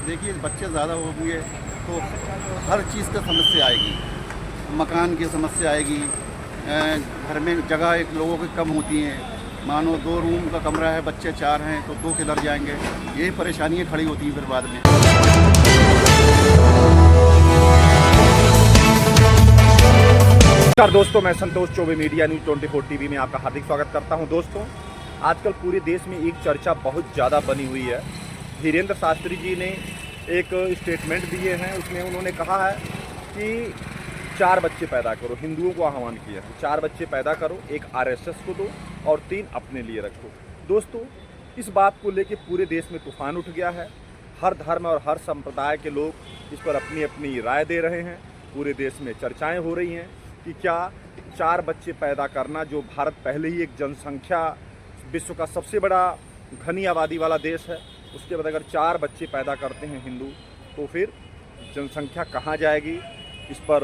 देखिए बच्चे ज़्यादा होंगे तो हर चीज़ का समस्या आएगी, मकान की समस्या आएगी, घर में जगह एक लोगों की कम होती हैं, मानो 2 रूम का कमरा है, बच्चे 4 हैं तो 2 किधर जाएंगे, यही परेशानियाँ खड़ी होती हैं फिर बाद में। नमस्कार दोस्तों, मैं Santosh Choubey media news 24 TV में आपका हार्दिक स्वागत करता हूं। दोस्तों, आजकल पूरे देश में एक चर्चा बहुत ज़्यादा बनी हुई है। धीरेन्द्र शास्त्री जी ने एक स्टेटमेंट दिए हैं, उसमें उन्होंने कहा है कि 4 बच्चे पैदा करो, हिंदुओं को आह्वान किया है, 4 बच्चे पैदा करो, 1 आरएसएस को दो और 3 अपने लिए रखो। दोस्तों, इस बात को लेकर पूरे देश में तूफान उठ गया है। हर धर्म और हर संप्रदाय के लोग इस पर अपनी अपनी राय दे रहे हैं। पूरे देश में चर्चाएं हो रही हैं कि क्या 4 बच्चे पैदा करना, जो भारत पहले ही एक जनसंख्या विश्व का सबसे बड़ा घनी आबादी वाला देश है, उसके बाद अगर 4 बच्चे पैदा करते हैं हिंदू, तो फिर जनसंख्या कहाँ जाएगी? इस पर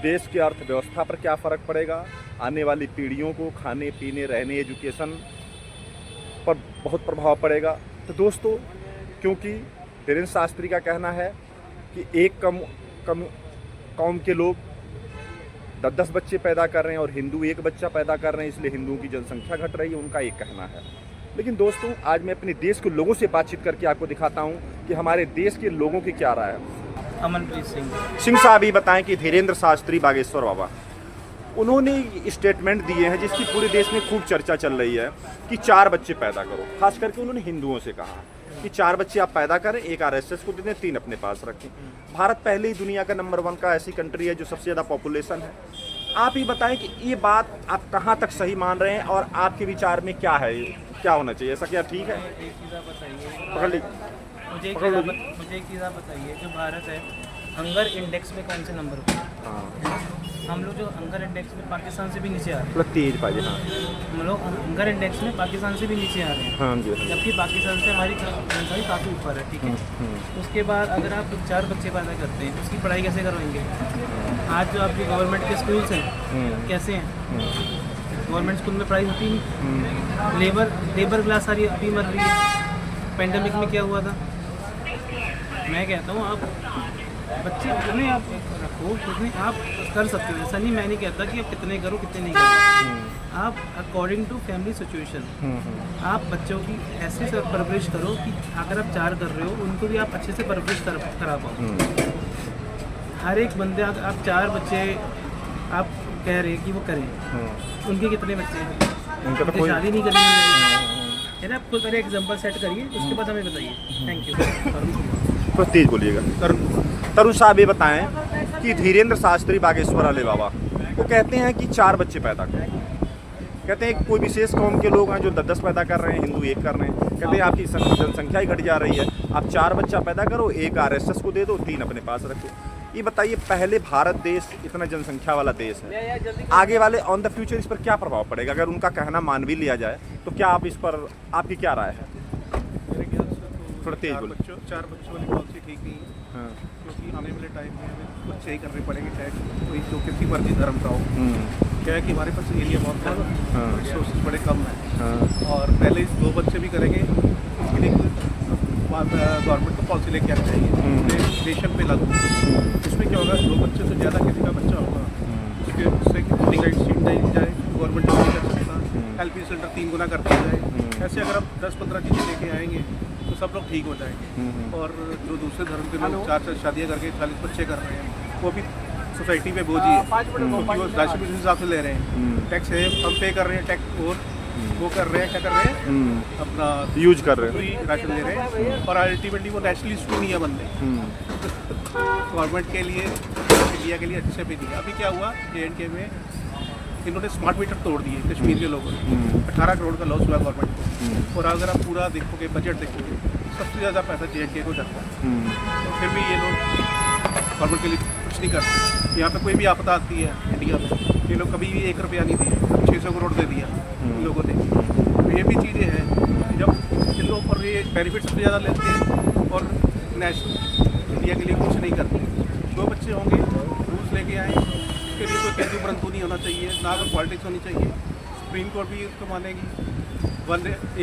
देश की अर्थव्यवस्था पर क्या फ़र्क पड़ेगा? आने वाली पीढ़ियों को खाने पीने, रहने, एजुकेशन पर बहुत प्रभाव पड़ेगा। तो दोस्तों, क्योंकि धीरेन्द्र शास्त्री का कहना है कि एक कौम के लोग 10-10 बच्चे पैदा कर रहे हैं और हिंदू 1 बच्चा पैदा कर रहे हैं, इसलिए हिंदुओं की जनसंख्या घट रही है, उनका एक कहना है। लेकिन दोस्तों, आज मैं अपने देश के लोगों से बातचीत करके आपको दिखाता हूं कि हमारे देश के लोगों की क्या राय है। अमनप्रीत सिंह साहब ये बताएं कि धीरेन्द्र शास्त्री बागेश्वर बाबा, उन्होंने स्टेटमेंट दिए हैं जिसकी पूरे देश में खूब चर्चा चल रही है कि 4 बच्चे पैदा करो। खास करके उन्होंने हिंदुओं से कहा कि 4 बच्चे आप पैदा करें, 1 आरएसएस को दे दें, 3 अपने पास रखें। भारत पहले ही दुनिया का नंबर 1 का ऐसी कंट्री है जो सबसे ज़्यादा पॉपुलेशन है। आप ही बताएं कि ये बात आप कहाँ तक सही मान रहे हैं और आपके विचार में क्या है, क्या होना चाहिए? ऐसा क्या ठीक है? एक चीज़ आप बताइए, पकड़ ली। मुझे एक चीज़ आप बताइए, जो भारत है हंगर इंडेक्स में कौन से नंबर पर? हाँ, हम लोग जो हंगर इंडेक्स में पाकिस्तान से भी नीचे आ रहे हैं। थोड़ा तेज पाइए। हाँ, हम लोग हंगर इंडेक्स में पाकिस्तान से भी नीचे आ रहे हैं। हाँ जी। जबकि पाकिस्तान से हमारी जनसंख्या काफ़ी ऊपर है, ठीक है। उसके बाद अगर आप 4 बच्चे पैदा करते हैं, उसकी पढ़ाई कैसे करवाएंगे? आज जो आपकी गवर्नमेंट के स्कूल्स हैं कैसे हैं? गवर्नमेंट स्कूल में पढ़ाई होती नहीं। लेबर क्लास सारी अभी मर रही है। पेंडेमिक में क्या हुआ था? मैं कहता हूँ आप बच्चे कितने आप रखो, कितने आप कर सकते हो। ऐसा नहीं, मैं नहीं कहता कि आप कितने करो कितने नहीं करो। आप अकॉर्डिंग टू फैमिली सिचुएशन आप बच्चों की ऐसे से परवरिश करो कि अगर आप 4 कर रहे हो, उनको भी आप अच्छे से परवरिश करा पाओ। हर एक बंदे आप 4 बच्चे आप कह रहे हैं कि वो करें, उनके कितने बच्चे हैं? उनकी शादी नहीं करेंगे। है ना, आप खुद पहले एग्जांपल सेट करिए, उसके बाद हमें बताइए। Thank you. कुछ तेज बोलिएगा। तरुण साहब ये बताएं कि धीरेन्द्र शास्त्री बागेश्वर वाले बाबा वो कहते हैं कि 4 बच्चे पैदा करें। कहते हैं कोई विशेष कौम के लोग हैं जो 10-10 पैदा कर रहे हैं, हिंदू 1 कर रहे हैं। कहते हैं आपकी जनसंख्या ही घट जा रही है, आप 4 बच्चा पैदा करो, 1 आरएसएस को दे दो, 3 अपने पास रखो। ये बताइए, पहले भारत देश इतना जनसंख्या वाला देश है, आगे वाले ऑन द फ्यूचर इस पर क्या प्रभाव पड़ेगा? अगर उनका कहना मान भी लिया जाए तो क्या आप इस पर, आपकी क्या राय है? थोड़ा तेज बोलो। 4 बच्चों वाली पॉलिसी ठीक नहीं है। हाँ, क्योंकि आने वाले टाइम में हमें कुछ सही करने पड़ेंगे, चाहे कोई जो किसी मर्जी धर्म का हो। क्या है कि हमारे पास एरिया बहुत कम है, रिसोर्सेज बड़े कम है, और पहले 2 बच्चे भी करेंगे, इसके लिए गवर्नमेंट को पॉलिसी लेके आनी चाहिए, नेशन पे लागू। इसमें क्या होगा, 2 बच्चे से ज़्यादा किसी का बच्चा होगा, उससे वोटिंग राइट सीट दी जाए, गवर्नमेंट नहीं कर सकता, हेल्थ सेंटर 3 गुना कर दिया जाए। ऐसे अगर आप 10-15 चीज़ें लेके आएंगे तो सब लोग ठीक हो जाएंगे। और जो दूसरे धर्म के लोग 4 शादियाँ करके 40 बच्चे कर रहे हैं, वो भी सोसाइटी पे बोझ ही है, क्योंकि वो राशन के हिसाब से ले रहे हैं। टैक्स है, हम पे कर रहे हैं टैक्स, और वो कर रहे हैं, क्या कर रहे हैं, अपना यूज कर रहे हैं, राशन ले रहे हैं, और अल्टीमेटली वो नेशनलिस्ट भी नहीं है बंदे। गवर्नमेंट के लिए, इंडिया के लिए अच्छे भी नहीं। अभी क्या हुआ, JNK में इन्होंने स्मार्ट मीटर तोड़ दिए कश्मीर के लोगों ने। 18 करोड़ का लॉस हुआ गवर्नमेंट को। और अगर आप पूरा देखोगे, बजट देखोगे, सबसे ज़्यादा पैसा JNK को जाता है। तो फिर भी ये लोग गवर्नमेंट के लिए कुछ नहीं करते। यहाँ पे कोई भी आपदा आती है इंडिया में, ये लोग कभी भी 1 रुपया नहीं दिए, 600 करोड़ दे दिया इन लोगों ने। तो ये भी चीज़ें हैं, जब इन लोगों पर ये बेनिफिट सबसे ज़्यादा लेते हैं और नेशनल इंडिया के लिए कुछ नहीं करते। 2 बच्चे होंगे, रूल्स लेके आए, उसके लिए कोई केंद्रीय परंतु नहीं होना चाहिए, ना कोई पॉलिटिक्स होनी चाहिए। सुप्रीम कोर्ट भी इसको मानेगी।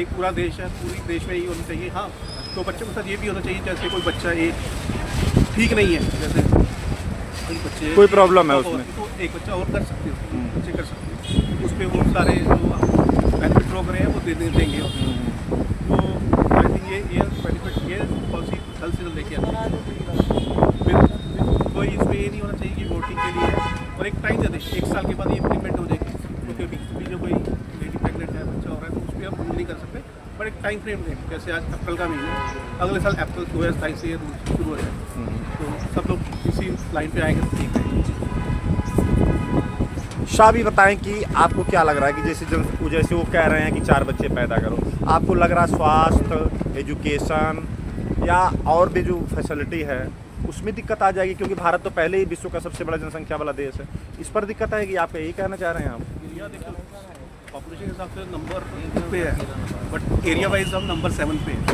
एक पूरा देश है, पूरी देश में ही होनी चाहिए। हाँ, तो बच्चों के साथ ये भी होना चाहिए, जैसे कोई बच्चा एक ठीक नहीं है, जैसे कोई बच्चे कोई प्रॉब्लम है उसमें, तो एक बच्चा और कर सकते हो, बच्चे कर सकते हो, उस पर वो सारे जो बेनिफिट रोक रहे हैं वो देंगे। तो आई थिंक ये बेनिफिट ये पॉलिसी जल्द से जल्द लेके आनी चाहिए। फिर कोई इसमें ये नहीं होना चाहिए कि वोटिंग के लिए है और एक टाइम दे दें, 1 साल के बाद ये इम्प्लीमेंट हो जाएगी, क्योंकि अभी जो कोई लेडी प्रेगनेंट है, बच्चा हो रहा है, तो उस पर हम नहीं कर सकते, बट एक टाइम फ्रेम दें, जैसे आज अप्रैल का महीना है, अगले साल अप्रैल 2027 से ये रूल शुरू हो जाए, तो सब लोग इसी लाइन पे आएंगे तो ठीक है। शाह भी बताएं कि आपको क्या लग रहा है कि जैसे वो कह रहे हैं कि 4 बच्चे पैदा करो, आपको लग रहा है स्वास्थ्य, एजुकेशन या और भी जो फैसिलिटी है उसमें दिक्कत आ जाएगी, क्योंकि भारत तो पहले ही विश्व का सबसे बड़ा जनसंख्या वाला देश है, इस पर दिक्कत आएगी? आप यही कहना चाह रहे हैं आप? एरिया देखो, पॉपुलेशन के हिसाब से नंबर पे है, बट एरिया वाइज हम नंबर 7 पे है।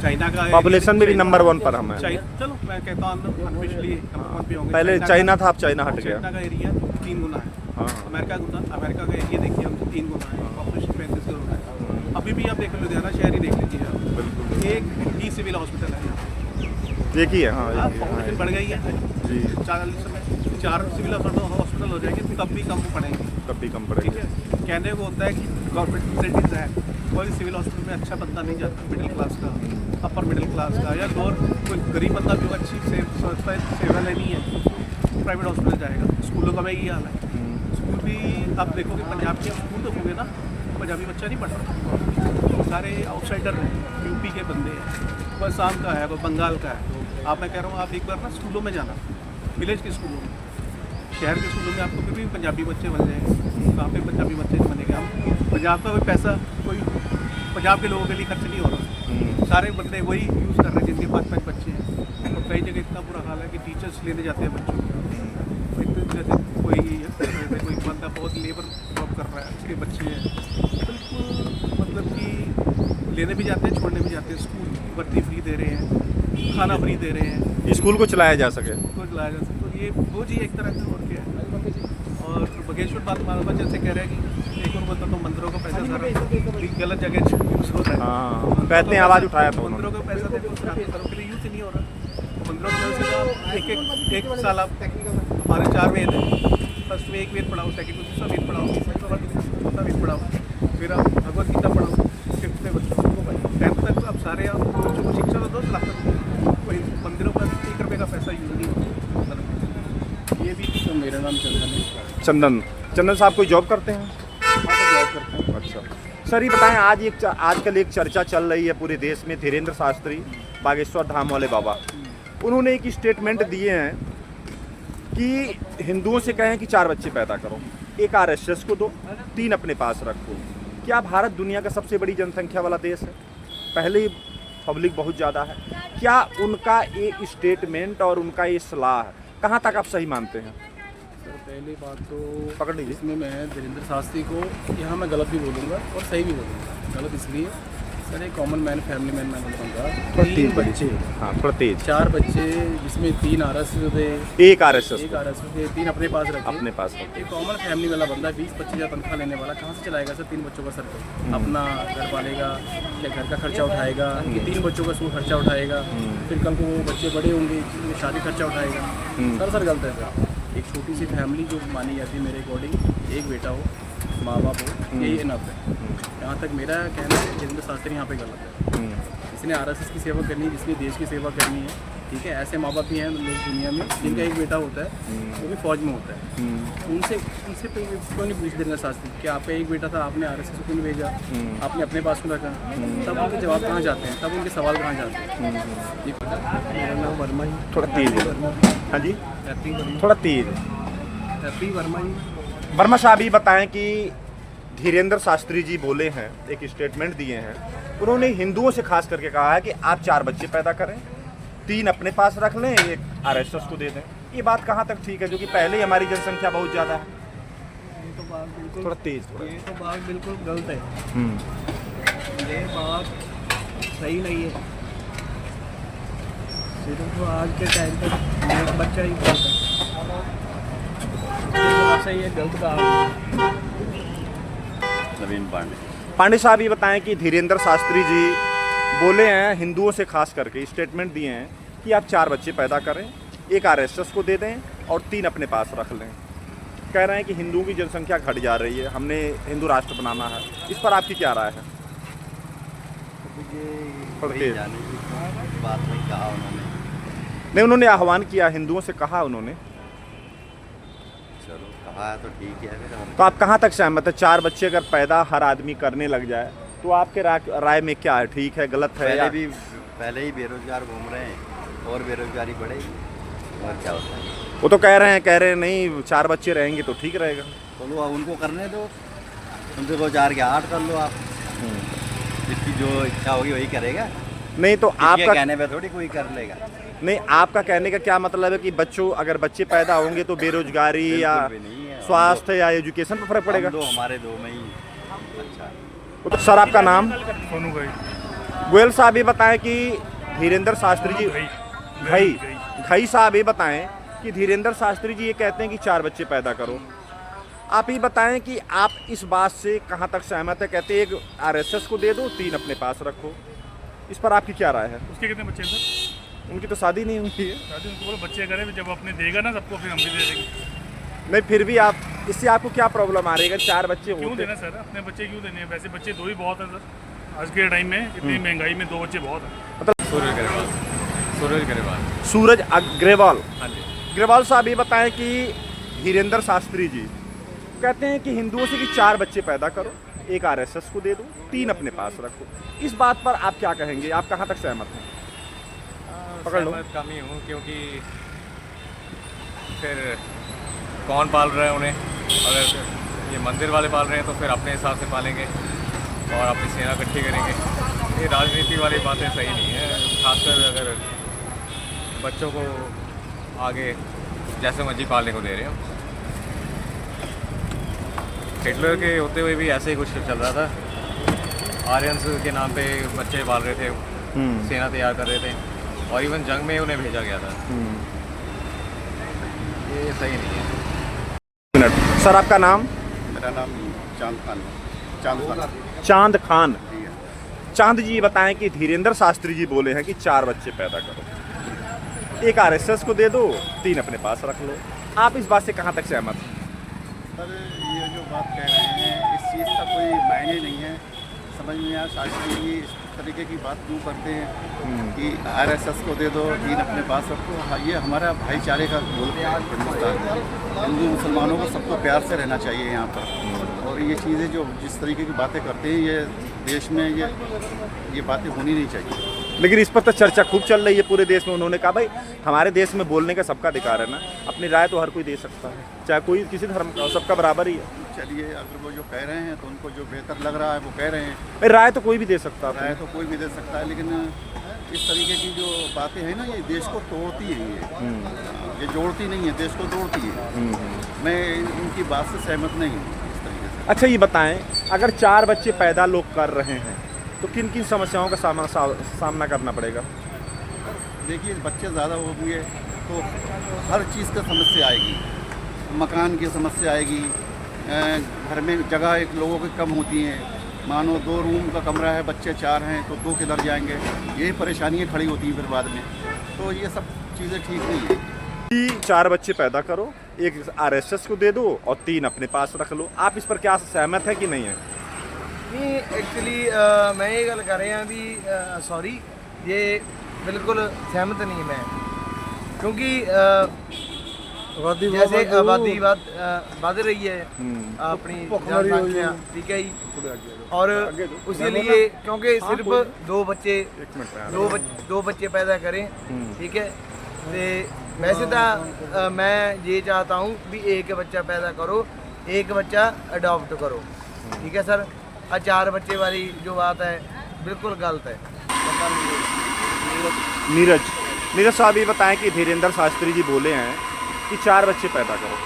चाइना का पॉपुलेशन में भी नंबर 1 पर हम हैं। चलो मैं कहता हूँ अनऑफिशियली नंबर 1 पे होंगे। पहले चाइना था, अब चाइना हट गया। चाइना का एरिया 3 गुना है, हाँ। अमेरिका का एरिया देखिए हम 3 गुना है, पॉपुलेशन 35 करोड़ है। अभी भी आप देख लुधियाना शहर ही देख लीजिए आप, एक ही सिविल हॉस्पिटल है यहाँ, एक ही है। हाँ, पॉपुलेशन बढ़ गई है जी, 4 सिविल हॉस्पिटल हो जाएंगे, तब भी कम पड़ेंगे, तब भी कम ठीक पड़ेगा। है। कहने को होता है कि गवर्नमेंट फैसिलिटीज़ है, कोई सिविल हॉस्पिटल में अच्छा बंदा नहीं जाता, मिडिल क्लास का, अपर मिडिल क्लास का या लोअर कोई गरीब बंदा भी अच्छी सेवा लेनी है, प्राइवेट हॉस्पिटल जाएगा। स्कूलों का भी यही हाल है, स्कूल भी आप देखोगे पंजाब के स्कूल देखोगे ना, पंजाबी बच्चा नहीं पढ़ रहा, सारे आउटसाइडर हैं, यूपी के बंदे हैं, कोई आसाम का है, कोई बंगाल का है। आप मैं कह रहा हूँ आप एक बार ना स्कूलों में जाना, विलेज के स्कूलों में, शहर के स्कूलों में आपको फिर भी पंजाबी बच्चे बन जाएंगे, वहाँ पे पंजाबी बच्चे नहीं बनेंगे। हम पंजाब का कोई पैसा कोई पंजाब के लोगों के लिए खर्च नहीं हो रहा, सारे बंदे वही यूज़ कर रहे हैं जिनके 5-5 बच्चे हैं। तो कई जगह इतना बुरा हाल है कि टीचर्स लेने जाते हैं बच्चों को, जैसे कोई बंदा बहुत लेबर जॉब कर रहा है, उसके बच्चे हैं, बिल्कुल मतलब कि लेने भी जाते हैं, छोड़ने भी जाते हैं, स्कूल वर्दी फ्री दे रहे हैं, खाना फ्री दे रहे हैं, स्कूल को चलाया जा सके, तो चलाया जा सके। तो ये वो जी एक तरह से और क्या है। और बगेश्वर बात मालूम है, जैसे कह रहे हैं कि एक और बता तो मंदिरों का पैसा सारा गलत जगह यूज़ हो रहा है। हाँ, कहते हैं आवाज़ उठाया था मंदिरों का पैसा देखो घरों के लिए यूज़ ही नहीं हो रहा। मंदिरों के पैसे का एक साल आप हमारे 4 वेद हैं, फर्स्ट में 1 वेद पढ़ाओ, सेकंड में दूसरा वेद पढ़ाओ, चौथा वेद पढ़ाओ, फिर आप भगवद गीता पढ़ाओ, 5th में बच्चों को 10th तक आप सारे आप बच्चों को शिक्षा तो 2 लाख तक, कोई मंदिरों का 1 रुपये का पैसा यूज़ नहीं होता। ये भी तो मेरा नाम चंदन है। चंदन साहब कोई जॉब करते हैं? जॉब करते हैं। अच्छा सर, ये बताएं आजकल एक चर्चा चल रही है पूरे देश में, धीरेन्द्र शास्त्री बागेश्वर धाम वाले बाबा, उन्होंने एक स्टेटमेंट दिए हैं कि हिंदुओं से कहें कि 4 बच्चे पैदा करो, 1 RSS को दो, 3 अपने पास रखो। क्या भारत दुनिया का सबसे बड़ी जनसंख्या वाला देश है? पहले ही पब्लिक बहुत ज़्यादा है, क्या उनका ये स्टेटमेंट और उनका ये सलाह कहाँ तक आप सही मानते हैं? सर पहली बात तो पकड़ लीजिए, इसमें मैं धीरेन्द्र शास्त्री को यहाँ मैं गलत भी बोलूँगा और सही भी बोलूँगा। गलत इसलिए सर एक कॉमन मैन फैमिली मैन मैं बोलूँगा, 3 बच्चे, हाँ थोड़ा तेज, 4 बच्चे जिसमें 3 RSS थे, 1 RSS 1 RSS थे, 3 अपने पास रखे, अपने पास रखे। एक कॉमन फैमिली वाला बंदा 20-25 हज़ार तनख्वाह लेने वाला कहाँ से चलाएगा सर 3 बच्चों का सर्कल? अपना घर पालेगा क्या, घर का खर्चा उठाएगा कि 3 बच्चों का स्कूल खर्चा उठाएगा, फिर कल को वो बच्चे बड़े होंगे शादी खर्चा उठाएगा? सर गलत है सर। एक छोटी सी फैमिली जो मानी जाती है मेरे अकॉर्डिंग, एक बेटा हो, माँ बाप हो, यही इनफ है। यहाँ तक मेरा कहना है धीरेन्द्र शास्त्री यहाँ पे गलत है। जिसने RSS की सेवा करनी है, जिसने देश की सेवा करनी है, ठीक है, ऐसे माँ बाप भी हैं लोग दुनिया में जिनका एक बेटा होता है, वो भी फौज में होता है, उनसे क्यों नहीं पूछ धीरेन्द्र शास्त्री कि आपका एक बेटा था, आपने RSS को क्यों नहीं भेजा, आपने अपने पास क्यों रखा? तब उनके जवाब कहाँ जाते हैं, तब उनके सवाल कहाँ जाते हैं? मेरा नाम वर्मा ही, थोड़ा तेज, हाँ जी थोड़ा तेज। हैप्पी वर्मा ही। वर्मा साहब ये बताएं कि धीरेन्द्र शास्त्री जी बोले हैं, एक स्टेटमेंट दिए हैं, उन्होंने हिंदुओं से खास करके कहा है कि आप 4 बच्चे पैदा करें, 3 अपने पास रख लें, 1 RSS को दे दें। ये बात कहाँ तक ठीक है, जो कि पहले ही हमारी जनसंख्या बहुत ज़्यादा है? ये तो बात बिल्कुल, थोड़ा तेज, ये तो बात बिल्कुल गलत है, ये बात सही नहीं है। सिर्फ आज के टाइम तक एक बच्चा ही गलत है, सही है, गलत कहा। नवीन पांडे। पांडे साहब ये बताएं कि धीरेन्द्र शास्त्री जी बोले हैं, हिंदुओं से खास करके स्टेटमेंट दिए हैं कि आप 4 बच्चे पैदा करें, एक आरएसएस को दे दें और 3 अपने पास रख लें। कह रहे हैं कि हिंदुओं की जनसंख्या घट जा रही है, हमने हिंदू राष्ट्र बनाना है। इस पर आपकी क्या राय है? मुझे बात नहीं कहा उन्होंने। नहीं, उन्होंने आह्वान किया, हिंदुओं से कहा उन्होंने। चलो कहा है तो ठीक है फिर हम। तो आप कहाँ तक सहमत है? 4 बच्चे अगर पैदा हर आदमी करने लग जाए तो आपके राय में क्या है, ठीक है, गलत है? पहले ही बेरोजगार घूम रहे हैं और बेरोजगारी बढ़ेगी और क्या होता है। वो तो कह रहे हैं नहीं 4 बच्चे रहेंगे तो ठीक रहेगा। तो लो उनको करने दो, उनसे को 4 के 8 कर लो आप। जिसकी जो इच्छा होगी वही करेगा। नहीं तो आपका कहने पे थोड़ी कोई कर लेगा। नहीं, आपका कहने का क्या मतलब है कि अगर बच्चे पैदा होंगे तो बेरोजगारी या भी नहीं है। स्वास्थ्य या एजुकेशन पर फर्क पड़ेगा? हमारे दो में ही अच्छा। तो सर आपका नाम? सोनू भाई। गोयल साहब ये बताएं कि धीरेन्द्र शास्त्री जी घई साहब ये बताएं कि धीरेन्द्र शास्त्री जी ये कहते हैं कि 4 बच्चे पैदा करो। आप ये बताएं कि आप इस बात से कहाँ तक सहमत है? कहते हैं एक आरएसएस को दे दो, 3 अपने पास रखो। इस पर आपकी क्या राय है? उसके कितने बच्चे हैं सर? उनकी तो शादी नहीं हुई है। शादी उनको बोलो बच्चे करें, जब अपने देगा ना सबको फिर हम भी दे देंगे। नहीं, फिर भी आप इससे आपको क्या प्रॉब्लम आ रही है? 4 बच्चे क्यों होते देना सर? अपने बच्चे क्यों देने हैं? वैसे बच्चे 2 ही बहुत हैं सर। आज के टाइम में इतनी महंगाई में 2 बच्चे बहुत हैं। मतलब सूरज ग्रेवाल। सूरज अग्रवाल। हाँ जी। ग्रेवाल साहब ये बताएं कि धीरेन्द्र शास्त्री जी कहते हैं कि हिंदुओं से कि 4 बच्चे पैदा करो, एक आरएसएस को दे दो, 3 अपने पास रखो। इस बात पर आप क्या कहेंगे? आप कहाँ तक सहमत हैं? पकड़ लो। सहमत कम ही हूँ, क्योंकि फिर कौन पाल रहा है उन्हें? अगर ये मंदिर वाले पाल रहे हैं तो फिर अपने हिसाब से पालेंगे और अपनी सेना इकट्ठी करेंगे। ये राजनीति वाली बातें सही नहीं है, खासकर अगर बच्चों को आगे जैसे मर्जी पालने को दे रहे हो। हिटलर के होते हुए भी ऐसे ही कुछ चल रहा था। आर्यंस के नाम पे बच्चे पाल रहे थे, सेना तैयार कर रहे थे और इवन जंग में उन्हें भेजा गया था। ये सही नहीं है। मिनट सर, आपका नाम? मेरा नाम चांद खान है। चांद खान। चांद जी बताएं कि धीरेन्द्र शास्त्री जी बोले हैं कि 4 बच्चे पैदा करो, एक आरएसएस को दे दो, 3 अपने पास रख लो। आप इस बात से कहाँ तक सहमत हैं? सर ये जो बात कह रहे हैं इस चीज़ का कोई मायने नहीं है। समझ में आया शास्त्री जी इस तरीके की बात क्यों करते हैं कि आरएसएस को दे दो, 3 अपने पास रखो। हाँ, ये हमारा भाईचारे का मुल्क है हिंदुस्तान। हिंदू मुसलमानों को सबको प्यार से रहना चाहिए यहाँ पर। और ये चीज़ें जो जिस तरीके की बातें करते हैं ये देश में ये बातें होनी नहीं चाहिए। लेकिन इस पर तो चर्चा खूब चल रही है पूरे देश में। उन्होंने कहा भाई हमारे देश में बोलने का सबका अधिकार है ना, अपनी राय तो हर कोई दे सकता है, चाहे कोई किसी धर्म का, सबका बराबर ही है। चलिए, अगर वो जो कह रहे हैं तो उनको जो बेहतर लग रहा है वो कह रहे हैं। भाई राय तो कोई भी दे सकता है, राय तो कोई भी दे सकता है, लेकिन इस तरीके की जो बातें हैं ना ये देश को तोड़ती हैं। ये जोड़ती नहीं है, देश को तोड़ती है। मैं इनकी बात से सहमत नहीं हूँ इस तरीके से। अच्छा ये बताएं, अगर 4 बच्चे पैदा लोग कर रहे हैं तो किन किन समस्याओं का सामना करना पड़ेगा? देखिए, बच्चे ज़्यादा होंगे तो हर चीज़ का समस्या आएगी। मकान की समस्या आएगी, घर में जगह एक लोगों की कम होती हैं। मानो 2 रूम का कमरा है, बच्चे 4 हैं तो 2 किधर जाएंगे? यही परेशानियाँ खड़ी होती हैं फिर बाद में। तो ये सब चीज़ें ठीक नहीं है कि 4 बच्चे पैदा करो, एक आरएसएस को दे दो और 3 अपने पास रख लो। आप इस पर क्या सहमत है कि नहीं है? नहीं, एक्चुअली मैं ये गल कर रहा भी सॉरी, ये बिल्कुल सहमत नहीं मैं, क्योंकि जैसे आबादी बढ़ रही है अपनी जनसंख्या, ठीक है जी, और उसके लिए क्योंकि सिर्फ 2 बच्चे पैदा करें, ठीक है। तो वैसे तो मैं ये चाहता हूँ भी 1 बच्चा पैदा करो, 1 बच्चा अडॉप्ट करो, ठीक है सर। 4 बच्चे वाली जो बात है बिल्कुल गलत है। नीरज साहब ये बताएं कि धीरेन्द्र शास्त्री जी बोले हैं कि 4 बच्चे पैदा करो,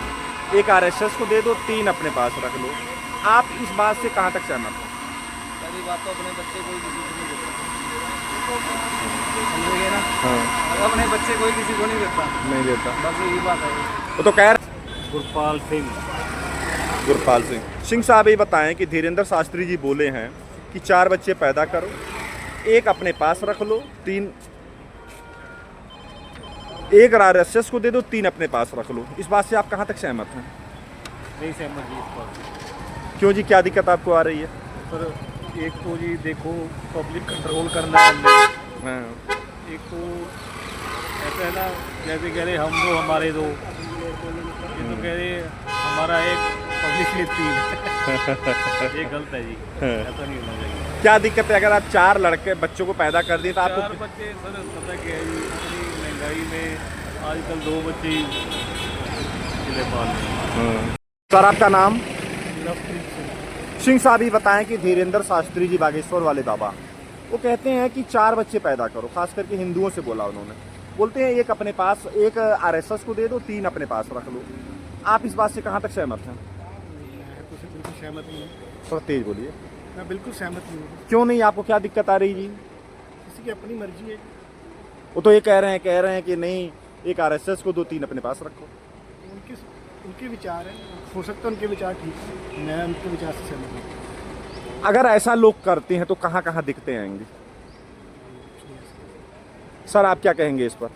एक आरएसएस को दे दो, 3 अपने पास रख लो। आप इस बात से कहाँ तक सहमत हैं? पहली बात तो अपने बच्चे कोई किसी को नहीं देता, समझे ना? हाँ। अपने बच्चे कोई किसी को नहीं देता, बस यही बात है। वो तो कह गुरपाल सिंह साहब ये बताएं कि धीरेन्द्र शास्त्री जी बोले हैं कि 4 बच्चे पैदा करो, एक अपने पास रख लो, 3 एक RSS को दे दो, 3 अपने पास रख लो। इस बात से आप कहाँ तक सहमत हैं? नहीं सहमत जी इस पर। क्यों जी, क्या दिक्कत आपको आ रही है? पर एक तो जी देखो पब्लिक कंट्रोल करना है हमने, हाँ। एक तो ऐसा है ना, जैसे कह रहे हम दो हमारे दो, ये तो कह रहे हमारा एक पब्लिक में 3 ये गलत है जी, ऐसा नहीं होना चाहिए। क्या दिक्कत है अगर आप 4 लड़के बच्चों को पैदा कर दिए तो 4 आपको? बच्चे सर पता क्या है जी, इतनी महंगाई में आजकल 2 बच्चे ही जिले पाल रहे हैं। सर आपका नाम? सिंह साहब ही बताएं कि धीरेंद्र शास्त्री जी बागेश्वर वाले बाबा, वो कहते हैं कि 4 बच्चे पैदा करो, खास करके हिंदुओं से बोला उन्होंने। बोलते हैं एक अपने पास, एक RSS को दे दो, 3 अपने पास रख लो। आप इस बात से कहाँ तक सहमत हैं? मैं तो बिल्कुल सहमत नहीं हूँ। थोड़ा तेज बोलिए। मैं बिल्कुल सहमत नहीं हूँ। क्यों नहीं, आपको क्या दिक्कत आ रही जी? किसी की अपनी मर्जी है। वो तो ये कह रहे हैं कि नहीं, एक RSS को दो, 3 अपने पास रखो। उनके विचार हैं, हो सकता है उनके विचार ठीक है, मैं उनके विचार से सहमत हूँ। अगर ऐसा लोग करते हैं तो कहाँ कहाँ दिखते आएंगे? सर आप क्या कहेंगे इस पर?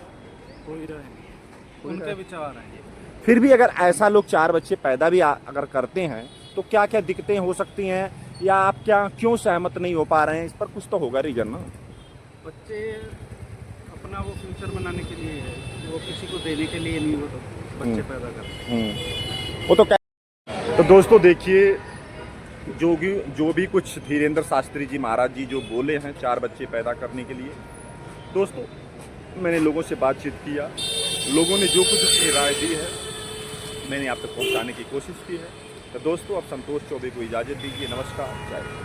कोई राय नहीं, उनके विचार हैं। फिर भी अगर ऐसा लोग 4 बच्चे पैदा भी अगर करते हैं तो क्या क्या दिक्कतें हो सकती हैं, या आप क्यों सहमत नहीं हो पा रहे हैं? इस पर कुछ तो होगा रीजन ना। बच्चे अपना वो फ्यूचर बनाने के लिए है, वो किसी को देने के लिए नहीं, वो तो बच्चे पैदा करते हैं। वो तो दोस्तों देखिए, जो भी कुछ धीरेंद्र शास्त्री जी महाराज जी जो बोले हैं 4 बच्चे पैदा करने के लिए, दोस्तों मैंने लोगों से बातचीत किया, लोगों ने जो कुछ अपनी राय दी है मैंने आप तक पहुंचाने की कोशिश की है। तो दोस्तों अब संतोष चौबे को इजाज़त दीजिए। नमस्कार, जय हिंद।